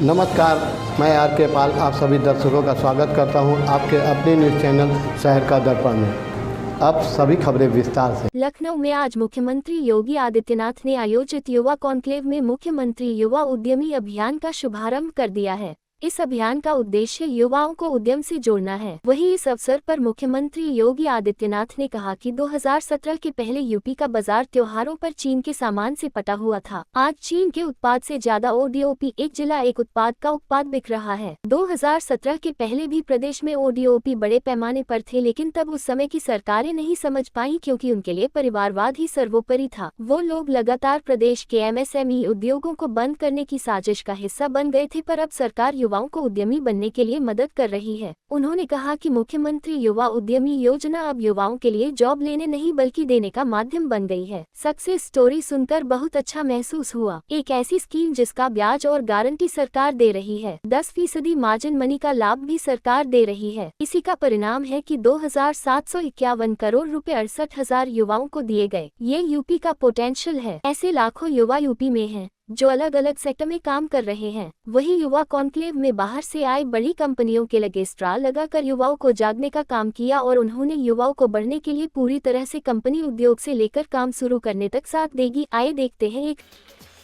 नमस्कार, मैं आर के पाल आप सभी दर्शकों का स्वागत करता हूं आपके अपने न्यूज़ चैनल शहर का दर्पण में। अब सभी खबरें विस्तार से। लखनऊ में आज मुख्यमंत्री योगी आदित्यनाथ ने आयोजित युवा कॉन्क्लेव में मुख्यमंत्री युवा उद्यमी अभियान का शुभारंभ कर दिया है। इस अभियान का उद्देश्य युवाओं को उद्यम से जोड़ना है। वहीं इस अवसर पर मुख्यमंत्री योगी आदित्यनाथ ने कहा कि 2017 के पहले यूपी का बाजार त्योहारों पर चीन के सामान से पटा हुआ था। आज चीन के उत्पाद से ज्यादा ओडीओपी एक जिला एक उत्पाद का उत्पाद बिक रहा है। 2017 के पहले भी प्रदेश में ओडीओपी बड़े पैमाने पर थे, लेकिन तब उस समय की सरकारें नहीं समझ पाई क्योंकि उनके लिए परिवारवाद ही सर्वोपरि था। वो लोग लगातार प्रदेश के एमएसएमई उद्योगों को बंद करने की साजिश का हिस्सा बन गए थे, पर अब सरकार युवाओं को उद्यमी बनने के लिए मदद कर रही है। उन्होंने कहा कि मुख्यमंत्री युवा उद्यमी योजना अब युवाओं के लिए जॉब लेने नहीं बल्कि देने का माध्यम बन गई है। सक्सेस स्टोरी सुनकर बहुत अच्छा महसूस हुआ। एक ऐसी स्कीम जिसका ब्याज और गारंटी सरकार दे रही है। 10% मार्जिन मनी का लाभ भी सरकार दे रही है। इसी का परिणाम है कि 2751 करोड़ रुपए 68,000 युवाओं को दिए गए। ये यूपी का पोटेंशियल है। ऐसे लाखों युवा यूपी में हैं जो अलग अलग सेक्टर में काम कर रहे हैं। वही युवा कॉन्क्लेव में बाहर से आए बड़ी कंपनियों के लगे स्टॉल लगाकर युवाओं को जागने का काम किया और उन्होंने युवाओं को बढ़ने के लिए पूरी तरह से कंपनी उद्योग से लेकर काम शुरू करने तक साथ देगी। आइए देखते हैं एक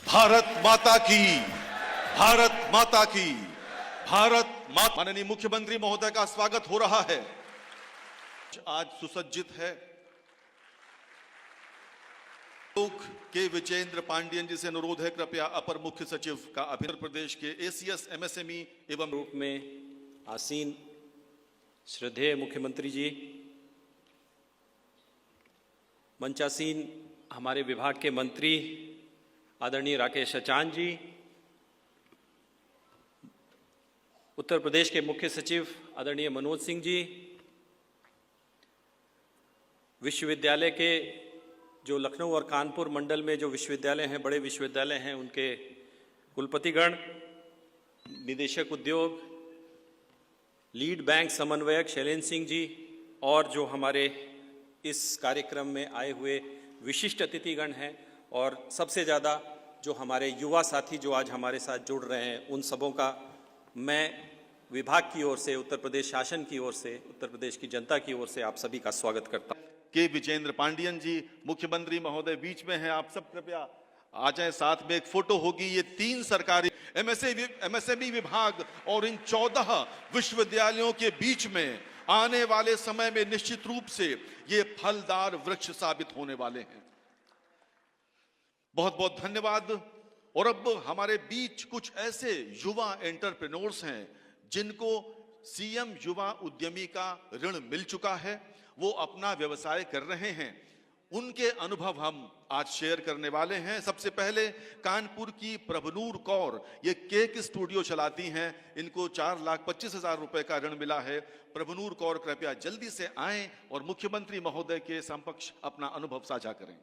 भारत माता की, भारत माता की, भारत माता। माननीय मुख्यमंत्री महोदय का स्वागत हो रहा है। आज सुसज्जित है। के विजेंद्र पांडियन जी से अनुरोध है, कृपया अपर मुख्य सचिव का अभिनंदन। प्रदेश के एसीएस एमएसएमई एवं रूप में आसीन श्रद्धेय मुख्यमंत्री जी, मंचासीन हमारे विभाग के मंत्री आदरणीय राकेश अचान जी, उत्तर प्रदेश के मुख्य सचिव आदरणीय मनोज सिंह जी, विश्वविद्यालय के जो लखनऊ और कानपुर मंडल में जो विश्वविद्यालय हैं, बड़े विश्वविद्यालय हैं, उनके कुलपतिगण, निदेशक उद्योग, लीड बैंक समन्वयक शैलेंद्र सिंह जी और जो हमारे इस कार्यक्रम में आए हुए विशिष्ट अतिथिगण हैं, और सबसे ज़्यादा जो हमारे युवा साथी जो आज हमारे साथ जुड़ रहे हैं, उन सबों का मैं विभाग की ओर से, उत्तर प्रदेश शासन की ओर से, उत्तर प्रदेश की जनता की ओर से आप सभी का स्वागत करता हूँ। के विजेंद्र पांडियन जी, मुख्यमंत्री महोदय बीच में हैं, आप सब कृपया आ जाएं। साथ में एक फोटो होगी। ये 3 सरकारी एमएसएमई विभाग और इन 14 विश्वविद्यालयों के बीच में आने वाले समय में निश्चित रूप से ये फलदार वृक्ष साबित होने वाले हैं। बहुत बहुत धन्यवाद। और अब हमारे बीच कुछ ऐसे युवा एंटरप्रेन्योर्स हैं जिनको सीएम युवा उद्यमी का ऋण मिल चुका है, वो अपना व्यवसाय कर रहे हैं। उनके अनुभव हम आज शेयर करने वाले हैं। सबसे पहले कानपुर की प्रभनूर कौर, ये केक स्टूडियो चलाती हैं। इनको 4,25,000 रुपए का ऋण मिला है। प्रभनूर कौर कृपया जल्दी से आएं और मुख्यमंत्री महोदय के समक्ष अपना अनुभव साझा करें।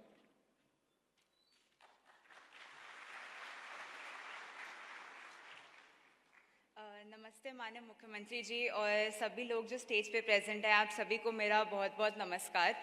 नमस्ते माननीय मुख्यमंत्री जी और सभी लोग जो स्टेज पे प्रेजेंट हैं, आप सभी को मेरा बहुत बहुत नमस्कार।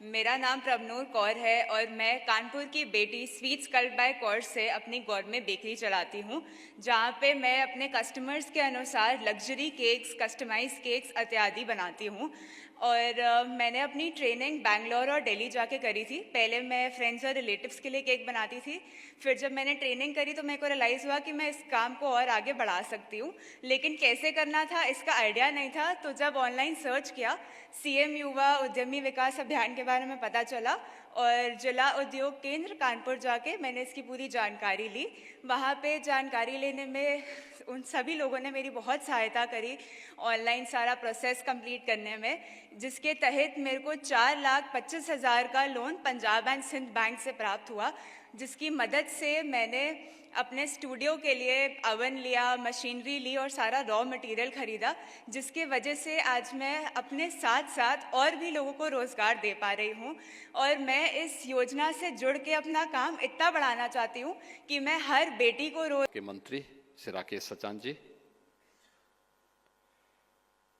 मेरा नाम प्रभनूर कौर है और मैं कानपुर की बेटी स्वीट्स कल्ड बाय कौर से अपनी गौरमेट बेकरी चलाती हूँ, जहाँ पे मैं अपने कस्टमर्स के अनुसार लग्जरी केक्स, कस्टमाइज केक्स इत्यादि बनाती हूँ। और मैंने अपनी ट्रेनिंग बैंगलोर और दिल्ली जाके करी थी। पहले मैं फ्रेंड्स और रिलेटिव्स के लिए केक बनाती थी, फिर जब मैंने ट्रेनिंग करी तो मेरे को रियलाइज़ हुआ कि मैं इस काम को और आगे बढ़ा सकती हूँ, लेकिन कैसे करना था इसका आइडिया नहीं था। तो जब ऑनलाइन सर्च किया, सीएम युवा उद्यमी विकास अभियान के बारे में पता चला और जिला उद्योग केंद्र कानपुर जाके मैंने इसकी पूरी जानकारी ली। वहाँ पे जानकारी लेने में उन सभी लोगों ने मेरी बहुत सहायता करी ऑनलाइन सारा प्रोसेस कंप्लीट करने में, जिसके तहत मेरे को 4,25,000 का loan Punjab and Sind bank से प्राप्त हुआ, जिसकी मदद से मैंने अपने स्टूडियो के लिए अवन लिया, मशीनरी ली और सारा रॉ मटेरियल खरीदा, जिसके वजह से आज मैं अपने साथ साथ और भी लोगों को रोज़गार दे पा रही हूँ। और मैं इस योजना से जुड़ के अपना काम इतना बढ़ाना चाहती हूँ कि मैं हर बेटी को के मंत्री श्री राकेश अचान जी,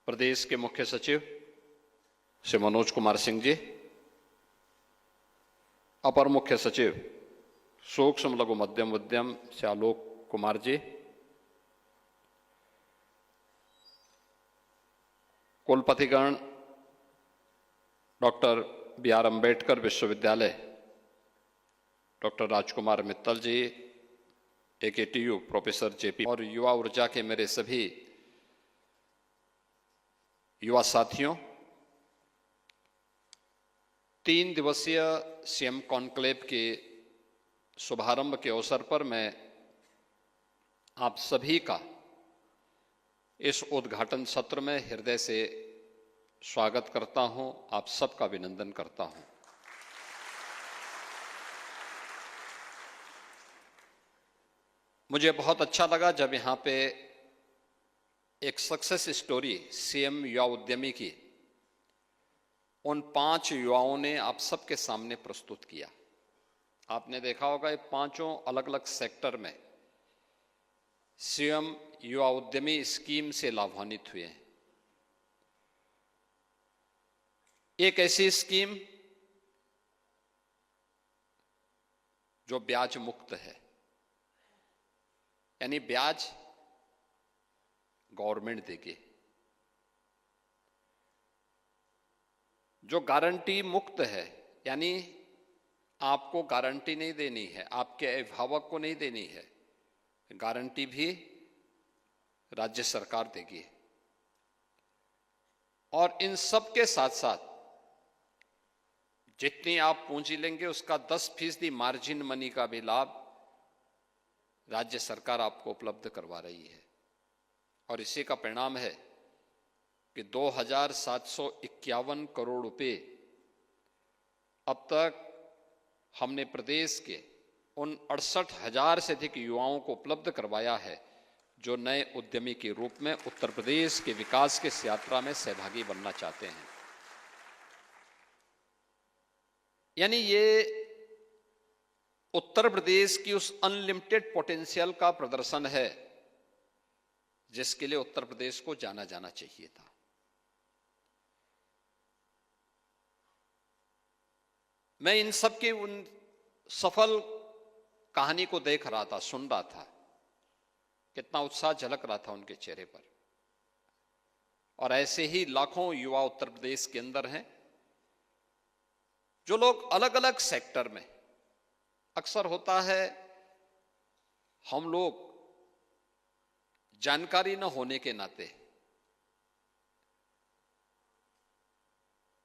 प्रदेश के मुख्य सचिव श्री मनोज कुमार सिंह जी, अपर मुख्य सचिव सूक्ष्म लघु मध्यम उद्यम श्री आलोक कुमार जी, कुलपतिगण, डॉक्टर बी.आर. अम्बेडकर विश्वविद्यालय, डॉक्टर राजकुमार मित्तल जी, AKTU, प्रोफेसर JP और युवा ऊर्जा के मेरे सभी युवा साथियों, 3 दिवसीय CM कॉन्क्लेव के शुभारंभ के अवसर पर मैं आप सभी का इस उद्घाटन सत्र में हृदय से स्वागत करता हूं, आप सबका अभिनंदन करता हूं। मुझे बहुत अच्छा लगा जब यहाँ पे एक सक्सेस स्टोरी CM युवा उद्यमी की उन 5 युवाओं ने आप सबके सामने प्रस्तुत किया। आपने देखा होगा ये 5 अलग अलग सेक्टर में CM युवा उद्यमी स्कीम से लाभान्वित हुए हैं। एक ऐसी स्कीम जो ब्याज मुक्त है, यानी ब्याज गवर्नमेंट देगी, जो गारंटी मुक्त है, यानी आपको गारंटी नहीं देनी है, आपके अभिभावक को नहीं देनी है, गारंटी भी राज्य सरकार देगी। और इन सब के साथ साथ जितनी आप पूंजी लेंगे उसका 10% मार्जिन मनी का भी लाभ राज्य सरकार आपको उपलब्ध करवा रही है। और इसी का परिणाम है कि 2,751 करोड़ रुपए अब तक हमने प्रदेश के उन 68,000 से अधिक युवाओं को उपलब्ध करवाया है, जो नए उद्यमी के रूप में उत्तर प्रदेश के विकास की इस यात्रा में सहभागी बनना चाहते हैं। यानी ये उत्तर प्रदेश की उस अनलिमिटेड पोटेंशियल का प्रदर्शन है जिसके लिए उत्तर प्रदेश को जाना जाना चाहिए था। मैं इन सब की उन सफल कहानी को देख रहा था, सुन रहा था, कितना उत्साह झलक रहा था उनके चेहरे पर। और ऐसे ही लाखों युवा उत्तर प्रदेश के अंदर हैं, जो लोग अलग अलग सेक्टर में, अक्सर होता है हम लोग जानकारी न होने के नाते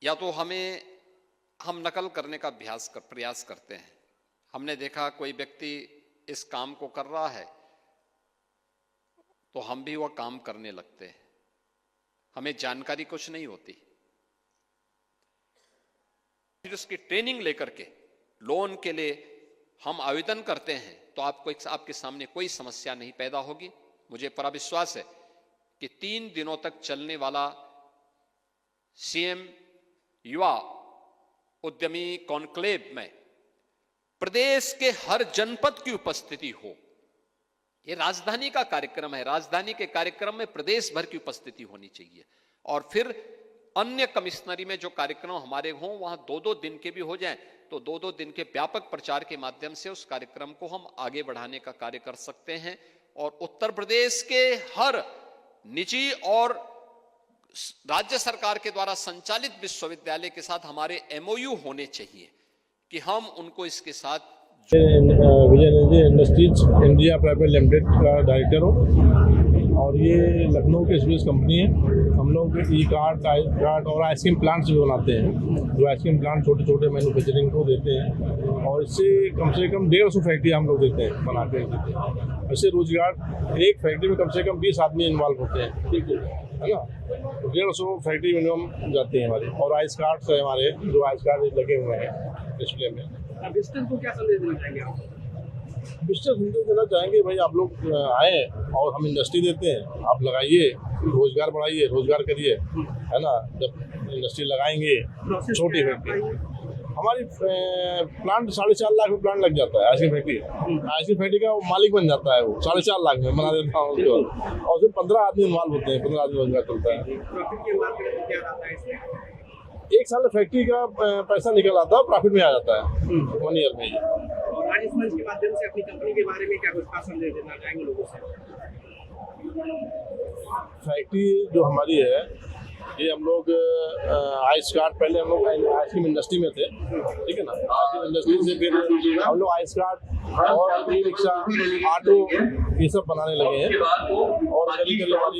या तो हम नकल करने का प्रयास करते हैं। हमने देखा कोई व्यक्ति इस काम को कर रहा है तो हम भी वह काम करने लगते हैं, हमें जानकारी कुछ नहीं होती। फिर उसकी ट्रेनिंग लेकर के लोन के लिए हम आवेदन करते हैं तो आपके सामने कोई समस्या नहीं पैदा होगी। मुझे पूरा विश्वास है कि 3 दिनों तक चलने वाला CM युवा उद्यमी कॉन्क्लेव में प्रदेश के हर जनपद की उपस्थिति हो। ये राजधानी का कार्यक्रम है, राजधानी के कार्यक्रम में प्रदेश भर की उपस्थिति होनी चाहिए। और फिर अन्य कमिश्नरी में जो कार्यक्रम हमारे हों वहां 2-2 दिन के भी हो जाएं तो 2-2 दिन के व्यापक प्रचार के माध्यम से उस कार्यक्रम को हम आगे बढ़ाने का कार्य कर सकते हैं। और उत्तर प्रदेश के हर निजी और राज्य सरकार के द्वारा संचालित विश्वविद्यालय के साथ हमारे MOU होने चाहिए कि हम उनको इसके साथ Vijay energy industries India private limited का डायरेक्टर हूँ और ये लखनऊ की स्पेस कंपनी है। हम लोग E-कार्ड, कार्ड और आइसक्रीम प्लांट्स भी बनाते हैं, जो आइसक्रीम प्लांट छोटे छोटे मैन्युफैक्चरिंग को देते हैं और इससे कम से कम 150 फैक्ट्री हम लोग देते हैं, बना के देते हैं। ऐसे रोजगार एक फैक्ट्री में कम से कम 20 आदमी इन्वॉल्व होते हैं, ठीक है ना। तो 150 फैक्ट्री मिनिमम जाती है हमारी। और आइस कार्ड्स है हमारे, जो आइस कार्ड लगे हुए हैं डिस्प्ले में। विजिटर्स को क्या संदेश देना चाहेंगे आप? विजिटर्स संदेश देना चाहेंगे भाई आप लोग आए और हम इंडस्ट्री देते हैं, आप लगाइए, रोजगार बढ़ाइए, रोजगार करिए, है ना। जब इंडस्ट्री लगाएंगे छोटी फैक्ट्री, हमारी प्लांट 4.5 लाख में प्लांट लग जाता है आइसक्रीम फैक्ट्री। आइसक्रीम फैक्ट्री का मालिक बन जाता है वो, 4.5 लाख में बना देता हूँ उसको। और उसमें 15 आदमी इन्वॉल्व होते हैं, 15 आदमी रोजगार चलता है। प्रॉफिट की बात करें क्या रहता है इसमें? 1 साल में फैक्ट्री का पैसा निकल आता है, प्रॉफिट में आ जाता है 1 ईयर में ही। और आज इस मंच के माध्यम से अपनी कंपनी के बारे में क्या कुछ खास संदेश देना चाहेंगे लोगों से? फैक्ट्री जो हमारी है ये हम लोग आइस कार्ड, पहले हम लोग आइसक्रीम इंडस्ट्री में थे, ठीक है ना। आइसक्रीम इंडस्ट्री से फिर हम लोग आइस कार्ड और ई रिक्शा, ऑटो ये सब बनाने लगे हैं। और कभी कभी हमारी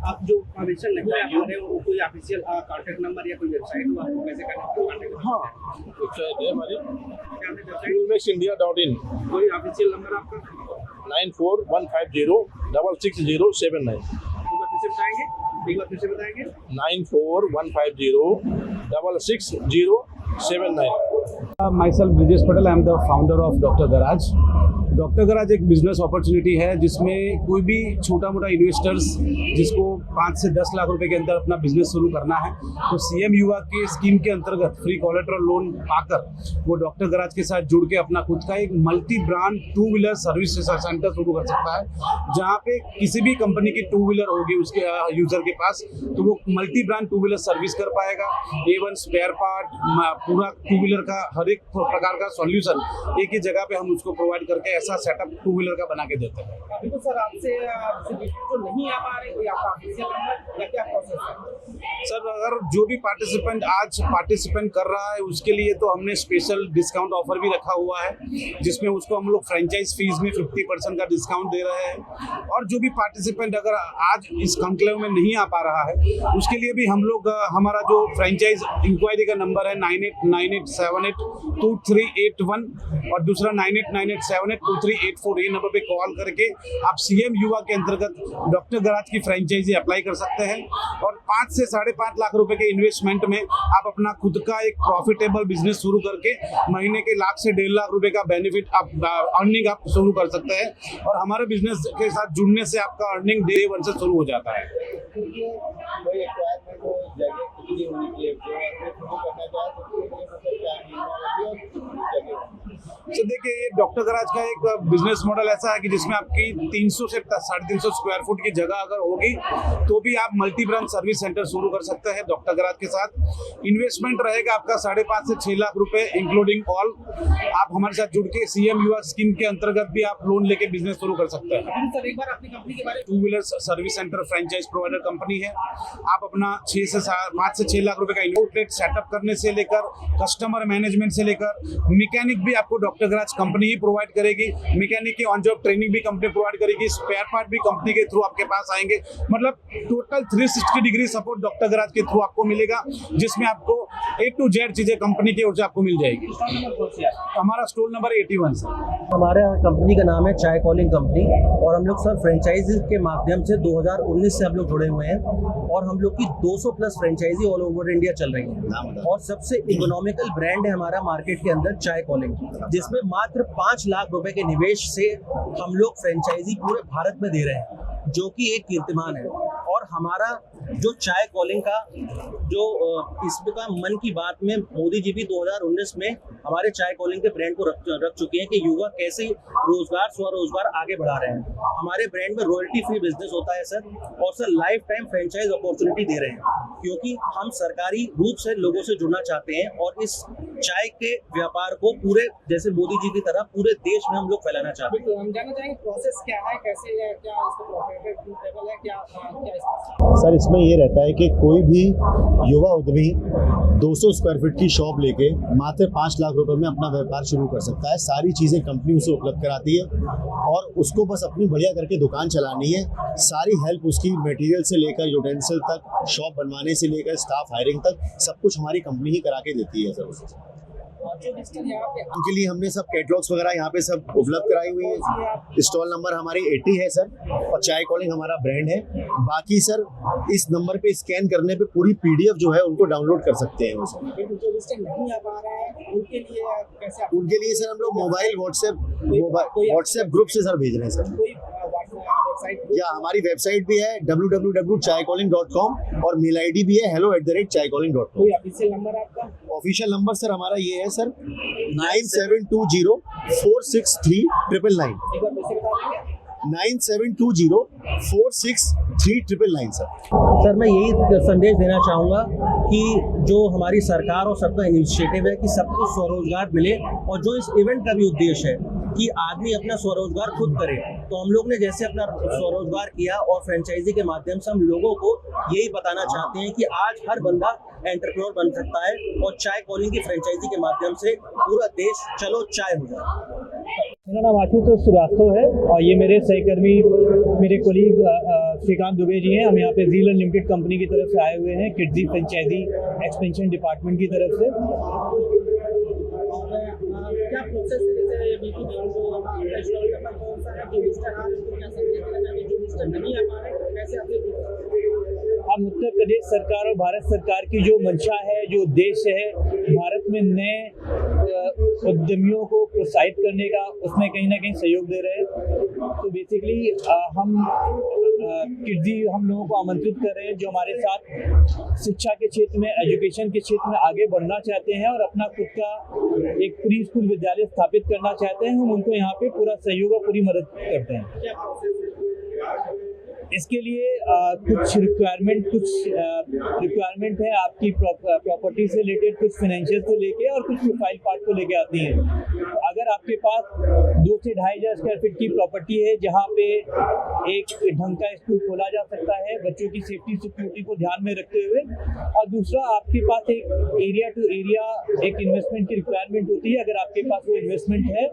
आप जो फाउंडेशन नहीं आ पा रहे हो, कोई ऑफिशियल कॉन्टैक्ट नंबर या कोई वेबसाइट हो आपको कैसे कॉन्टैक्ट? हाँ, वेबसाइट है हमारी coolmexindia.in। कोई ऑफिशियल नंबर आपका? 9415066079। एक बार फिर से बताएंगे 9415066079। Myself Brijesh Patel, I am the founder of Dr. Garage। Doctor garage एक बिजनेस अपॉर्चुनिटी है जिसमें कोई भी छोटा मोटा इन्वेस्टर्स जिसको 5 से 10 लाख रुपए के अंदर अपना बिजनेस शुरू करना है तो सीएम युवा के स्कीम के अंतर्गत फ्री कोलेटरल लोन पाकर वो डॉक्टर गराज के साथ जुड़ के अपना खुद का एक multi brand 2 wheeler service centre शुरू कर सकता है, जहाँ पे किसी भी कंपनी की 2 व्हीलर होगी उसके यूजर के पास तो वो मल्टी ब्रांड 2 व्हीलर सर्विस कर पाएगा। A1 स्पेयर पार्ट, पूरा 2 व्हीलर का हर एक प्रकार का सॉल्यूशन एक ही जगह पे हम उसको प्रोवाइड करके ऐसा सेटअप 2 व्हीलर का बना के देते हैं। अभी तो सर आपसे जो नहीं आ पा रहे कोई आपका ऑफिशियल नंबर या क्या प्रोसेस है? सर अगर जो भी पार्टिसिपेंट आज पार्टिसिपेंट कर रहा है उसके लिए तो हमने स्पेशल डिस्काउंट ऑफर भी रखा हुआ है जिसमें उसको हम लोग फ्रेंचाइज फीस में 50% का डिस्काउंट दे रहे हैं। और जो भी पार्टिसिपेंट अगर आज इस कॉन्क्लेव में नहीं आ पा रहा है उसके लिए भी हम लोग हमारा जो फ्रेंचाइज इंक्वायरी का नंबर है 9898782381 और दूसरा 9898782384 ये नंबर पे कॉल करके आप सीएम युवा के अंतर्गत डॉक्टर गराज की फ्रेंचाइजी अप्लाई कर सकते हैं। और 5 से 5.5 लाख रुपए के इन्वेस्टमेंट में आप अपना खुद का एक प्रॉफिटेबल बिजनेस शुरू करके महीने के 1 लाख से 1.5 लाख रुपए का बेनिफिट आप अर्निंग आप शुरू कर सकते हैं। और हमारे बिजनेस के साथ जुड़ने से आपका अर्निंग डे 1 से शुरू हो जाता है। तो देखिए ये डॉक्टर गराज का एक बिजनेस मॉडल ऐसा है कि जिसमें आपकी 300 से 350 स्क्वायर फुट की जगह अगर होगी तो भी आप मल्टी ब्रांच सर्विस सेंटर शुरू कर सकते हैं डॉक्टर गराज के साथ। इन्वेस्टमेंट रहेगा आपका 5.5 से 6 लाख रुपए इंक्लूडिंग ऑल। आप हमारे साथ जुड़ के सीएम युवा स्कीम के अंतर्गत भी आप लोन लेके बिजनेस शुरू कर सकते हैं। सर एक बार अपनी कंपनी के बारे में 2 wheeler service centre franchise provider company है। आप अपना 5 से 6 लाख रुपए का आउटलेट सेटअप करने से लेकर कस्टमर मैनेजमेंट से लेकर मैकेनिक भी आपको डॉक्टर गराज कंपनी ही प्रोवाइड करेगी। मैकेनिक की ऑन जॉब ट्रेनिंग भी कंपनी प्रोवाइड करेगी। स्पेयर पार्ट भी कंपनी के थ्रू आपके पास आएंगे। मतलब total 360 degree support doctor garage के थ्रू आपको मिलेगा जिसमें आपको A to Z चीजें कंपनी की ओर से आपको मिल जाएगी। हमारा स्टोर नंबर 81 है। हमारे कंपनी का नाम है चाय कॉलिंग कंपनी और हम लोग सर फ्रेंचाइजी के माध्यम से 2019 से हम लोग जुड़े हुए हैं और हम लोग की 200 plus franchisee all over India चल रही है। और सबसे इकोनॉमिकल ब्रांड है हमारा मार्केट के अंदर चाय कॉलिंग, जिसमें मात्र 5 लाख रुपए के निवेश से हम लोग फ्रेंचाइजी पूरे भारत में दे रहे हैं, जो कि एक कीर्तिमान है। और हमारा जो चाय कॉलिंग का जो इसका मन की बात में मोदी जी भी 2019 में हमारे चाय कॉलिंग के ब्रांड को रख चुके हैं कि युवा कैसे रोजगार स्वरोजगार आगे बढ़ा रहे हैं। हमारे ब्रांड में रॉयल्टी फ्री बिजनेस होता है सर, और sir life time franchise opportunity दे रहे हैं क्योंकि हम सरकारी रूप से लोगों से जुड़ना चाहते हैं और इस चाय के व्यापार को पूरे जैसे मोदी जी की तरह पूरे देश में हम लोग फैलाना चाहते हैं। हम जानना चाहेंगे प्रोसेस क्या है, कैसे है, क्या इसका प्रॉफिटेबल है, क्या सर इसमें ये रहता है कि कोई भी युवा उद्यमी 200 स्क्वायर फीट की शॉप लेके मात्र 5 लाख रुपए में अपना व्यापार शुरू कर सकता है। सारी चीज़ें कंपनी उसे उपलब्ध कराती है और उसको बस अपनी बढ़िया करके दुकान चलानी है। सारी हेल्प उसकी मटेरियल से लेकर यूटेंसिल तक, शॉप बनवाने से लेकर स्टाफ हायरिंग तक सब कुछ हमारी कंपनी ही करा के देती है सर उसे। उनके लिए हमने सब कैटलॉग्स वगैरह यहाँ पे सब उपलब्ध कराई हुई है। स्टॉल नंबर हमारी 80 है सर और चाय कॉलिंग हमारा ब्रांड है। बाकी सर इस नंबर पे स्कैन करने पे पूरी PDF जो है उनको डाउनलोड कर सकते हैं वो सर। उनके लिए सर हम लोग मोबाइल व्हाट्सएप ग्रुप से सर भेज रहे हैं सर। या हमारी वेबसाइट भी है www.chaycalling.com और मेल ID भी है hello@chaycalling.com। ऑफिशियल नंबर सर हमारा ये है सर 9720463999 9720463999 सर। मैं यही संदेश देना चाहूँगा कि जो हमारी सरकार और सबका इनिशिएटिव है कि सबको स्वरोजगार मिले और जो इस इवेंट का भी उद्देश्य है कि आदमी अपना स्वरोजगार खुद करे। तो हम लोग ने जैसे अपना स्वरोजगार किया और फ्रेंचाइजी के माध्यम से हम लोगों को यही बताना चाहते हैं कि आज हर बंदा एंटरप्रेन्योर बन सकता है और चाय कॉलिंग की फ्रेंचाइजी के माध्यम से पूरा देश चलो चाय हो जाए। मेरा नाम आशुतोष श्रीवास्तव है और ये मेरे सहकर्मी मेरे कोलीग श्रीकांत दुबे जी हैं। हम यहाँ पे जीलन लिमिटेड कंपनी की तरफ से आए हुए हैं, किड्जी फ्रेंचाइजी एक्सपेंशन डिपार्टमेंट की तरफ से। क्या प्रोसेस है B2B को स्टॉल करना, कौन सा है जो मिस्टर आ रहे क्या संदेश देना चाहिए, जो मिस्टर नहीं आ पा रहे कैसे आपके हम उत्तर प्रदेश सरकार और भारत सरकार की जो मंशा है, जो उद्देश्य है भारत में नए उद्यमियों को प्रोत्साहित करने का, उसमें कहीं ना कहीं सहयोग दे रहे हैं। तो बेसिकली हम किड्जी हम लोगों को आमंत्रित कर रहे हैं जो हमारे साथ शिक्षा के क्षेत्र में, एजुकेशन के क्षेत्र में आगे बढ़ना चाहते हैं और अपना खुद का एक प्री स्कूल विद्यालय स्थापित करना चाहते हैं। हम उनको यहाँ पे पूरा सहयोग और पूरी मदद करते हैं। इसके लिए कुछ रिक्वायरमेंट है आपकी प्रॉपर्टी से रिलेटेड, कुछ फाइनेंशियल से लेके और कुछ प्रोफाइल पार्ट को लेके आती हैं। तो अगर आपके पास 2 से 2,500 स्क्वायर फीट की प्रॉपर्टी है जहाँ पे एक ढंग का स्कूल खोला जा सकता है बच्चों की सेफ्टी सिक्योरिटी को ध्यान में रखते हुए, और दूसरा आपके पास एक एरिया टू एरिया एक इन्वेस्टमेंट की रिक्वायरमेंट होती है, अगर आपके पास वो इन्वेस्टमेंट है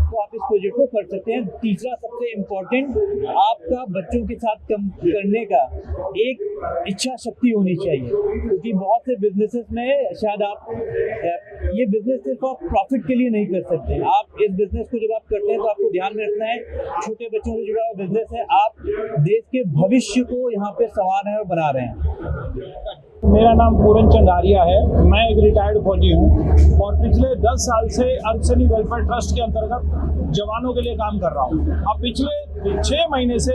तो आप इस प्रोजेक्ट को कर सकते हैं। तीसरा सबसे इम्पोर्टेंट, आपका बच्चों के साथ कम करने का एक इच्छा शक्ति होनी चाहिए, क्योंकि बहुत से बिजनेसेस में शायद आप ये बिजनेस सिर्फ आप प्रॉफिट के लिए नहीं कर सकते। आप इस बिजनेस को जब आप करते हैं तो आपको ध्यान में रखना है छोटे बच्चों से जुड़ा हुआ बिजनेस है, आप देश के भविष्य को यहाँ पे संवार रहे हैं और बना रहे हैं। मेरा नाम पूरन चंद आर्या है, मैं एक रिटायर्ड फौजी हूँ और पिछले 10 साल से अर्बसैनिक वेलफेयर ट्रस्ट के अंतर्गत जवानों के लिए काम कर रहा हूँ। अब पिछले 6 महीने से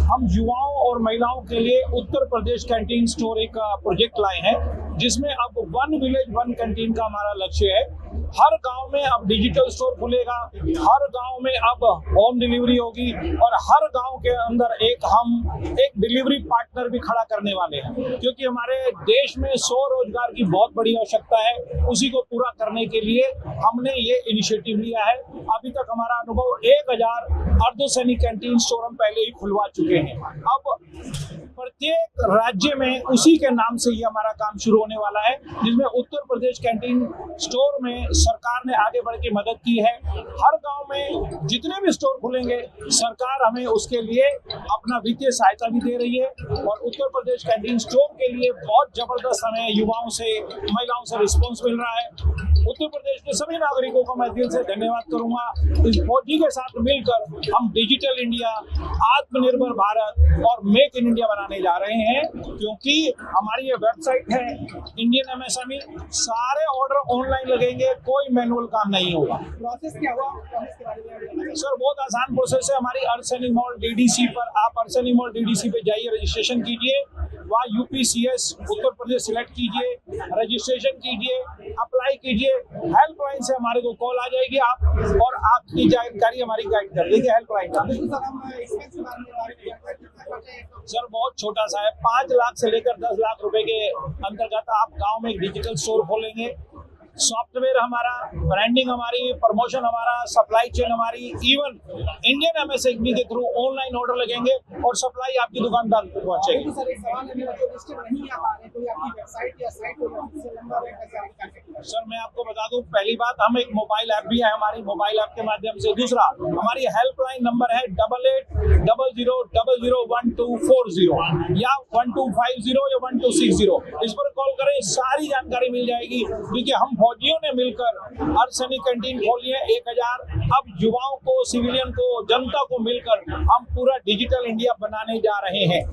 हम युवाओं और महिलाओं के लिए उत्तर प्रदेश कैंटीन स्टोर एक प्रोजेक्ट लाए हैं, जिसमें अब 1 विलेज 1 कैंटीन का हमारा लक्ष्य है। हर गांव में अब डिजिटल स्टोर खुलेगा, हर गांव में अब होम डिलीवरी होगी और हर गांव के अंदर हम एक डिलीवरी पार्टनर भी खड़ा करने वाले हैं, क्योंकि हमारे देश में स्वरोजगार की बहुत बड़ी आवश्यकता है। उसी को पूरा करने के लिए हमने ये इनिशिएटिव लिया है। अभी तक हमारा अनुभव 1000 अर्धसैनिक कैंटीन स्टोर हम पहले ही खुलवा चुके हैं। अब प्रत्येक राज्य में उसी के नाम से ही हमारा काम शुरू होने वाला है, जिसमें उत्तर प्रदेश कैंटीन स्टोर में सरकार ने आगे बढ़ के मदद की है। हर गांव में जितने भी स्टोर खुलेंगे सरकार हमें उसके लिए अपना वित्तीय सहायता भी दे रही है और उत्तर प्रदेश कैंटीन स्टोर के लिए बहुत जबरदस्त हमें युवाओं से, महिलाओं से रिस्पॉन्स मिल रहा है। उत्तर प्रदेश के सभी नागरिकों का मैं दिल से धन्यवाद करूंगा। इस फौजी के साथ मिलकर हम डिजिटल इंडिया, आत्मनिर्भर भारत और मेक इन इंडिया बनाने जा रहे हैं, क्योंकि हमारी ये वेबसाइट है इंडियन एमएसएमई, सारे ऑर्डर ऑनलाइन लगेंगे, कोई मैनुअल काम नहीं होगा। प्रोसेस क्या हुआ सर? बहुत आसान प्रोसेस है। हमारी अर्बसैनिक मॉल डीडीसी पर, आप अर्बसैनिक मॉल डीडीसी पे जाइए, रजिस्ट्रेशन कीजिए, वहाँ यूपीसीएस उत्तर प्रदेश सिलेक्ट कीजिए, रजिस्ट्रेशन कीजिए, अप्लाई कीजिए। हेल्पलाइन से हमारे को कॉल आ जाएगी, आप और आपकी जानकारी हमारी गाइड कर देगी हेल्पलाइन का। सर बहुत छोटा सा है, 5 लाख से लेकर 10 लाख रुपए के अंतर्गत आप गांव में एक डिजिटल स्टोर खोलेंगे। सॉफ्टवेयर हमारा, ब्रांडिंग हमारी, प्रमोशन हमारा, सप्लाई चेन हमारी, इवन इंडियन एमएसएमई के थ्रू ऑनलाइन ऑर्डर लगेंगे और सप्लाई आपकी दुकानदार तक पहुंचेगी। सर मैं आपको बता दूं, पहली बात, हम एक मोबाइल ऐप भी है, हमारी मोबाइल ऐप के माध्यम से। दूसरा, हमारी हेल्पलाइन नंबर है 8800001240 या 1250 या 1260। इस पर कॉल करें, सारी जानकारी मिल जाएगी, क्योंकि हम फौजियों ने मिलकर अर्बसैनिक कैंटीन खोली है 1000। अब युवाओं को, सिविलियन को, जनता को मिलकर हम पूरा डिजिटल इंडिया बनाने जा रहे हैं।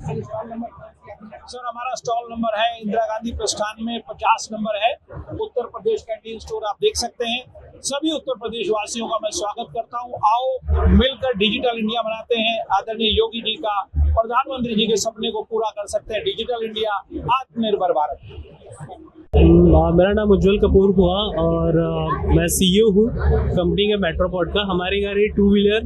सर हमारा स्टॉल नंबर है इंदिरा गांधी प्रस्थान में 50 नंबर है, उत्तर प्रदेश कैंटीन स्टोर आप देख सकते हैं। सभी उत्तर प्रदेश वासियों का मैं स्वागत करता हूं। आओ मिलकर डिजिटल इंडिया बनाते हैं। आदरणीय योगी जी का, प्रधानमंत्री जी के सपने को पूरा कर सकते हैं। डिजिटल इंडिया, आत्मनिर्भर भारत। मेरा नाम उज्जवल कपूर हुआ और मैं सीईओ हूँ कंपनी के मेट्रोपॉड का। हमारी गाड़ी 2 व्हीलर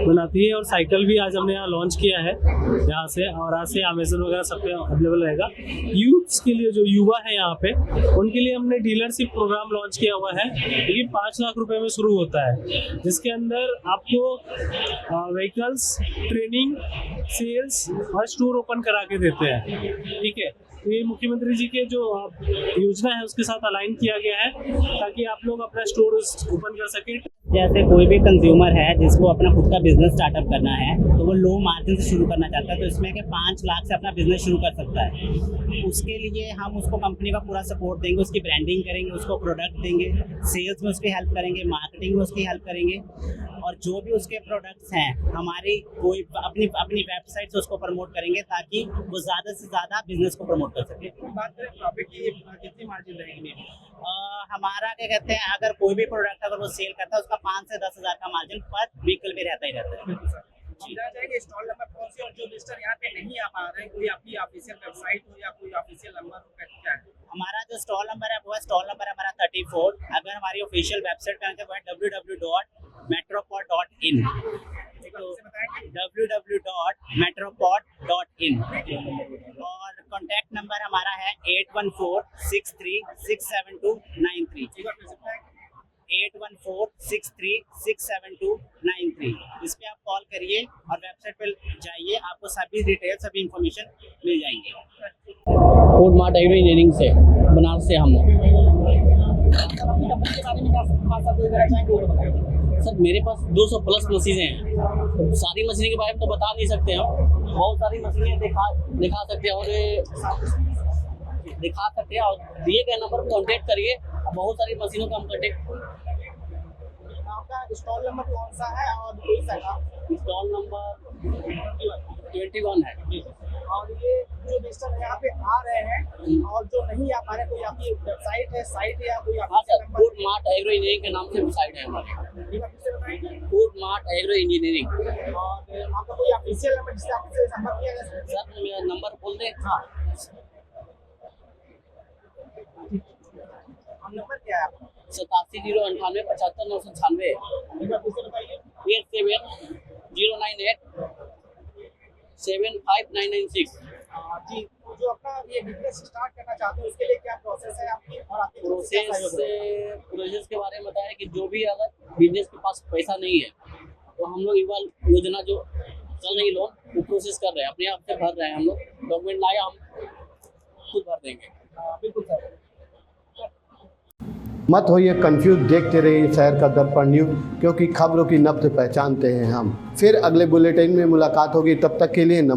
बनाती है और साइकिल भी आज हमने यहाँ लॉन्च किया है यहाँ से, और आज से अमेजन वगैरह सब पे अवेलेबल रहेगा। यूथ्स के लिए, जो युवा है यहाँ पे, उनके लिए हमने डीलरशिप प्रोग्राम लॉन्च किया हुआ है। ये 5 लाख रुपए में शुरू होता है, जिसके अंदर आपको व्हीकल्स, ट्रेनिंग, सेल्स और स्टोर ओपन करा के देते हैं। ठीक है, ये मुख्यमंत्री जी के जो योजना है उसके साथ अलाइन किया गया है ताकि आप लोग अपना स्टोर ओपन कर सकें। जैसे कोई भी कंज्यूमर है जिसको अपना खुद का बिजनेस स्टार्टअप करना है, तो वो लो मार्जिन से शुरू करना चाहता है, तो इसमें के 5 लाख से अपना बिजनेस शुरू कर सकता है। उसके लिए हम उसको कंपनी का पूरा सपोर्ट देंगे, उसकी ब्रांडिंग करेंगे, उसको प्रोडक्ट देंगे, सेल्स में उसकी हेल्प करेंगे, मार्केटिंग में उसकी हेल्प करेंगे, और जो भी उसके प्रोडक्ट्स हैं हमारी कोई अपनी वेबसाइट से उसको प्रमोट करेंगे ताकि वो ज़्यादा से ज़्यादा बिजनेस को प्रमोट कर सके। बात करें प्रॉफिट की, कितनी मार्जिन रहेगी? हमारा क्या कहते हैं, अगर कोई भी प्रोडक्ट अगर वो सेल करता है उसका 5 से 10 हज़ार का मार्जिन पर व्हीकल पे रहता ही रहता है। समझा जाएगा स्टॉल नंबर कौन सी, और जो लिस्टर यहाँ पे नहीं आ पा रहे हैं, कोई आपकी ऑफिशियल वेबसाइट हो या कोई ऑफिशियल नंबर हो, क्या है? हमारा जो स्टॉल नंबर है वो है स्टॉल नंबर हमारा 34। अगर हमारी ऑफिशियल वेबसाइट का है वो है www.metropod.in, www.metropod.in, और कॉन्टैक्ट नंबर हमारा है 8146367293, 8146367293। इस पे आप कॉल करिए और वेबसाइट पे जाइए, आपको सभी डिटेल, सभी इंफॉर्मेशन मिल जाएंगे। फूड मार्ट एग्रो इंजीनियरिंग से, बनारस से हम लोग। सर मेरे पास 200 प्लस मशीनें हैं, तो सारी मशीनें के बारे में तो बता नहीं सकते हम। बहुत सारी मशीनें दिखा सकते हैं और दिए गए नंबर पर कॉन्टेक्ट करिए। बहुत सारी मशीनों का हम कॉन्टेक्ट। आपका स्टॉल नंबर कौन सा है और स्टॉल नंबर 21 है। और ये जो लिस्टर यहाँ पे आ रहे हैं और जो नहीं आ पा रहे, कोई आपकी वेबसाइट है, साइट है या कोई? हाँ sir, food mart agro engineering के नाम से साइट है हमारी, फूड मार्ट एग्रो इंजीनियरिंग। और आपका कोई ऑफिशियल नंबर जिससे आपसे संपर्क किया जा सकता है? सर मेरा नंबर बोल दें। हाँ, नंबर क्या है आपका? 8709857996 8709875996। जी, जो अपना ये बिजनेस स्टार्ट करना चाहते हैं उसके लिए क्या प्रोसेस है आपकी, और आपकी प्रोसेस के बारे में बताया कि जो भी अगर बिजनेस के पास पैसा नहीं है तो हम लोग युवा योजना जो चल रही लोन वो प्रोसेस कर रहे हैं, अपने आप से भर रहे हैं। हम लोग डॉक्यूमेंट लाए, हम खुद भर देंगे। बिल्कुल सर। मत होइए कंफ्यूज, देखते रहिए शहर का दर्पण न्यूज़, क्योंकि खबरों की नब्ज पहचानते हैं हम। फिर अगले बुलेटिन में मुलाकात होगी, तब तक के लिए नमस्कार।